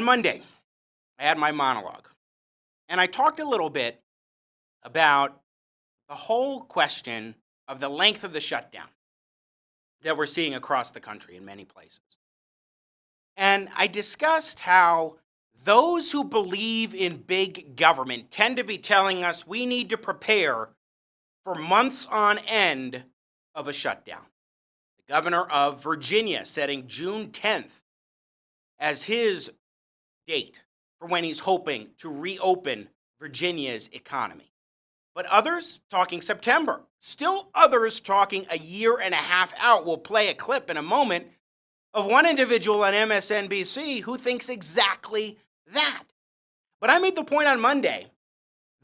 On Monday, I had my monologue, and I talked a little bit about the whole question of the length of the shutdown that we're seeing across the country in many places. And I discussed how those who believe in big government tend to be telling us we need to prepare for months on end of a shutdown. The governor of Virginia setting June 10th as his date for when he's hoping to reopen Virginia's economy. But others talking September. Still others talking a year and a half out. We'll play a clip in a moment of one individual on MSNBC who thinks exactly that. But I made the point on Monday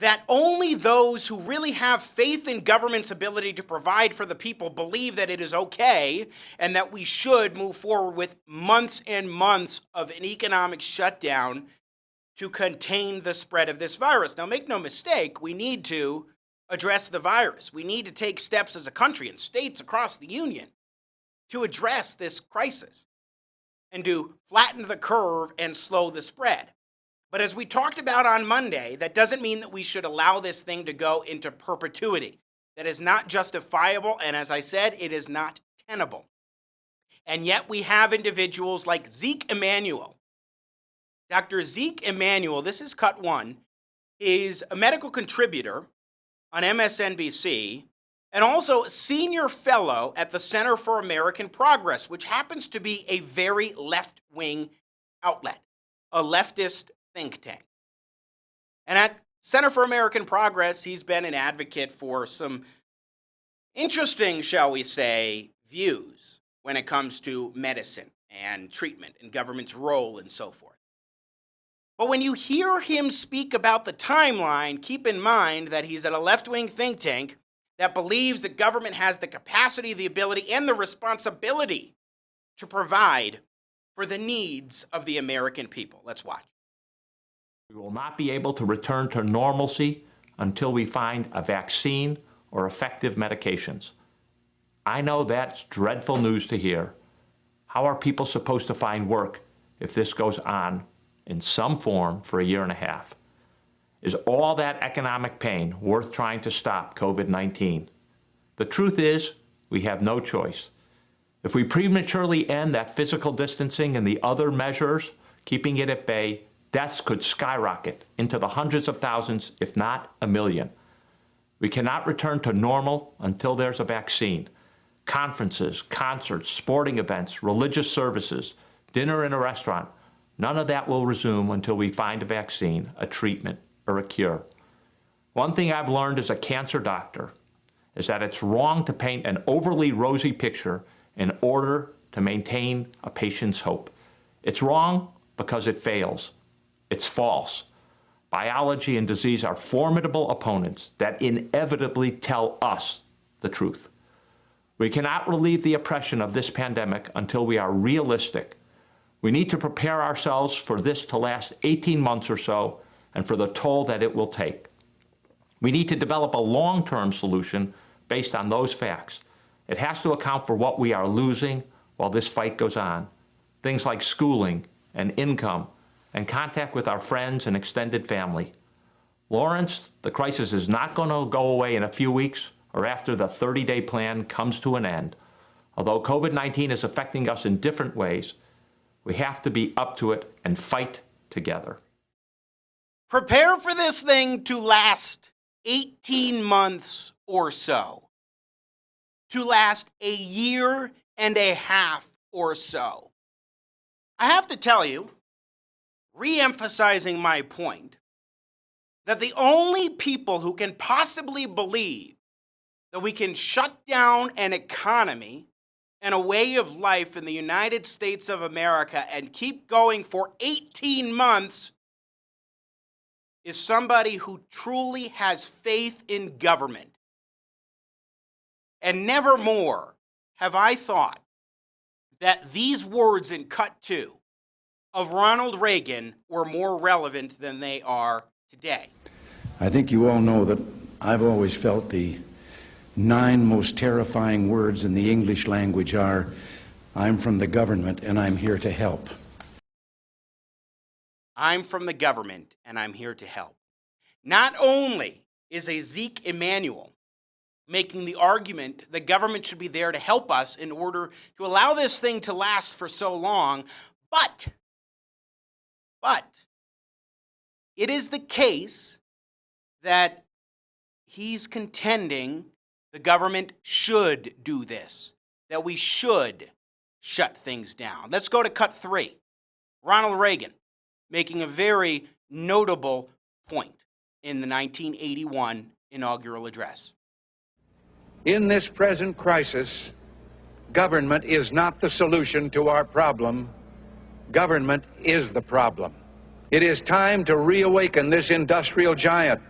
that only those who really have faith in government's ability to provide for the people believe that it is okay and that we should move forward with months and months of an economic shutdown to contain the spread of this virus. Now, make no mistake, we need to address the virus. We need to take steps as a country and states across the union to address this crisis and to flatten the curve and slow the spread. But as we talked about on Monday, that doesn't mean that we should allow this thing to go into perpetuity. That is not justifiable, and as I said, it is not tenable. And yet we have individuals like Zeke Emanuel. Dr. Zeke Emanuel, this is cut one, is a medical contributor on MSNBC and also a senior fellow at the Center for American Progress, which happens to be a very left-wing outlet, a leftist think tank. And at Center for American Progress, he's been an advocate for some interesting, shall we say, views when it comes to medicine and treatment and government's role and so forth. But when you hear him speak about the timeline, keep in mind that he's at a left-wing think tank that believes that government has the capacity, the ability, and the responsibility to provide for the needs of the American people. Let's watch. We will not be able to return to normalcy until we find a vaccine or effective medications. I know that's dreadful news to hear. How are people supposed to find work if this goes on in some form for a year and a half? Is all that economic pain worth trying to stop COVID-19? The truth is, we have no choice. If we prematurely end that physical distancing and the other measures, keeping it at bay, deaths could skyrocket into the hundreds of thousands, if not a million. We cannot return to normal until there's a vaccine. Conferences, concerts, sporting events, religious services, dinner in a restaurant, none of that will resume until we find a vaccine, a treatment, or a cure. One thing I've learned as a cancer doctor is that it's wrong to paint an overly rosy picture in order to maintain a patient's hope. It's wrong because it fails. It's false. Biology and disease are formidable opponents that inevitably tell us the truth. We cannot relieve the oppression of this pandemic until we are realistic. We need to prepare ourselves for this to last 18 months or so and for the toll that it will take. We need to develop a long-term solution based on those facts. It has to account for what we are losing while this fight goes on. Things like schooling and income and contact with our friends and extended family. Lawrence, the crisis is not going to go away in a few weeks or after the 30-day plan comes to an end. Although COVID-19 is affecting us in different ways, we have to be up to it and fight together. Prepare for this thing to last 18 months or so, to last a year and a half or so. I have to tell you, re-emphasizing my point, that the only people who can possibly believe that we can shut down an economy and a way of life in the United States of America and keep going for 18 months is somebody who truly has faith in government. And never more have I thought that these words in cut two of Ronald Reagan were more relevant than they are today. I think you all know that I've always felt the 9 most terrifying words in the English language are, "I'm from the government and I'm here to help." I'm from the government, and I'm here to help. Not only is a Zeke Emanuel making the argument the government should be there to help us in order to allow this thing to last for so long, but it is the case that he's contending the government should do this, that we should shut things down. Let's go to cut 3. Ronald Reagan making a very notable point in the 1981 inaugural address. In this present crisis, government is not the solution to our problem. Government is the problem. It is time to reawaken this industrial giant,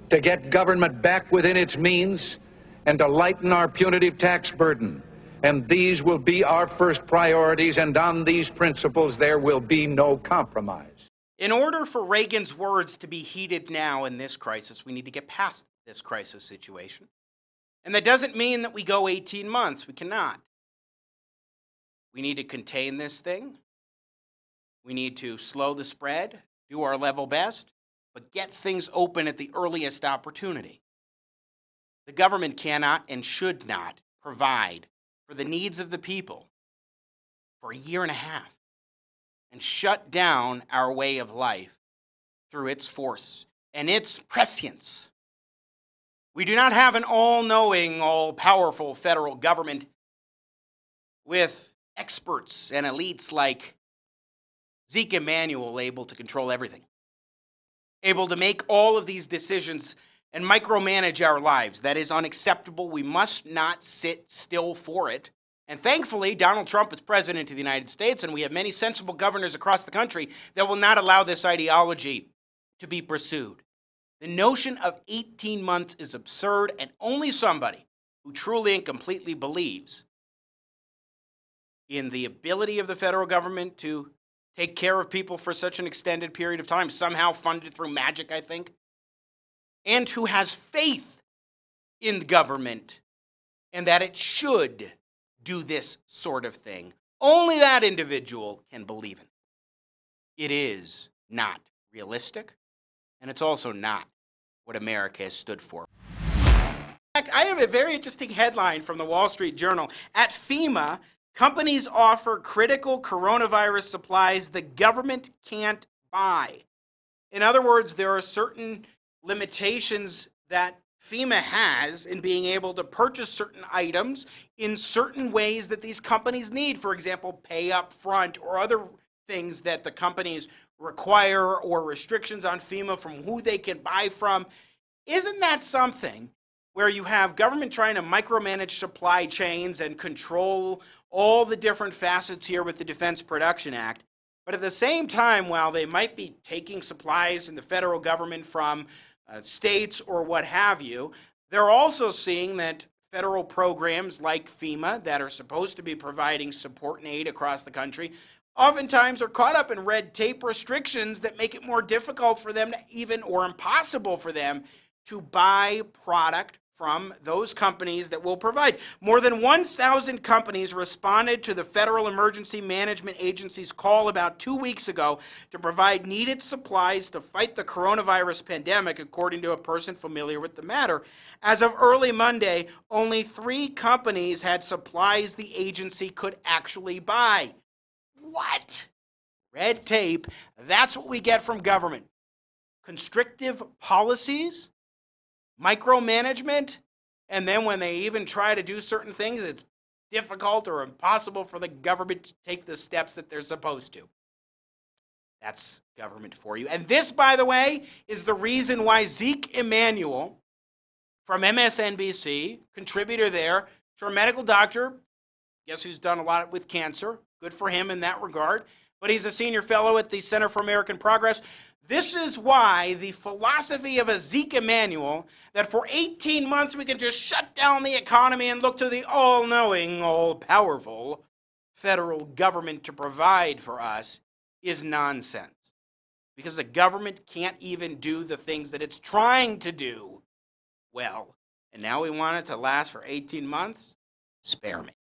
to get government back within its means, and to lighten our punitive tax burden. And these will be our first priorities, and on these principles there will be no compromise. In order for Reagan's words to be heeded now in this crisis, we need to get past this crisis situation. And that doesn't mean that we go 18 months. We cannot. We need to contain this thing. We need to slow the spread, do our level best, but get things open at the earliest opportunity. The government cannot and should not provide for the needs of the people for a year and a half and shut down our way of life through its force and its prescience. We do not have an all-knowing, all-powerful federal government with experts and elites like Zeke Emanuel able to control everything, able to make all of these decisions and micromanage our lives. That is unacceptable. We must not sit still for it. And thankfully, Donald Trump is president of the United States, and we have many sensible governors across the country that will not allow this ideology to be pursued. The notion of 18 months is absurd, and only somebody who truly and completely believes in the ability of the federal government to take care of people for such an extended period of time, somehow funded through magic, I think, and who has faith in the government and that it should do this sort of thing, only that individual can believe in it. It is not realistic, and it's also not what America has stood for. In fact, I have a very interesting headline from the Wall Street Journal. At FEMA, companies offer critical coronavirus supplies the government can't buy. In other words, there are certain limitations that FEMA has in being able to purchase certain items in certain ways that these companies need. For example, pay up front or other things that the companies require, or restrictions on FEMA from who they can buy from. Isn't that something where you have government trying to micromanage supply chains and control all the different facets here with the Defense Production Act, but at the same time, while they might be taking supplies in the federal government from states or what have you, they're also seeing that federal programs like FEMA that are supposed to be providing support and aid across the country oftentimes are caught up in red tape restrictions that make it more difficult for them to even, or impossible for them, to buy product from those companies that will provide. More than 1,000 companies responded to the Federal Emergency Management Agency's call about 2 weeks ago to provide needed supplies to fight the coronavirus pandemic, according to a person familiar with the matter. As of early Monday, only 3 companies had supplies the agency could actually buy. What? Red tape. That's what we get from government. Constrictive policies, micromanagement, and then when they even try to do certain things, it's difficult or impossible for the government to take the steps that they're supposed to. That's government for you. And this, by the way, is the reason why Zeke Emanuel from MSNBC, contributor there, to a medical doctor, guess who's done a lot with cancer. Good for him in that regard. But he's a senior fellow at the Center for American Progress. This is why the philosophy of a Zeke Emanuel, that for 18 months we can just shut down the economy and look to the all-knowing, all-powerful federal government to provide for us, is nonsense. Because the government can't even do the things that it's trying to do well. And now we want it to last for 18 months? Spare me.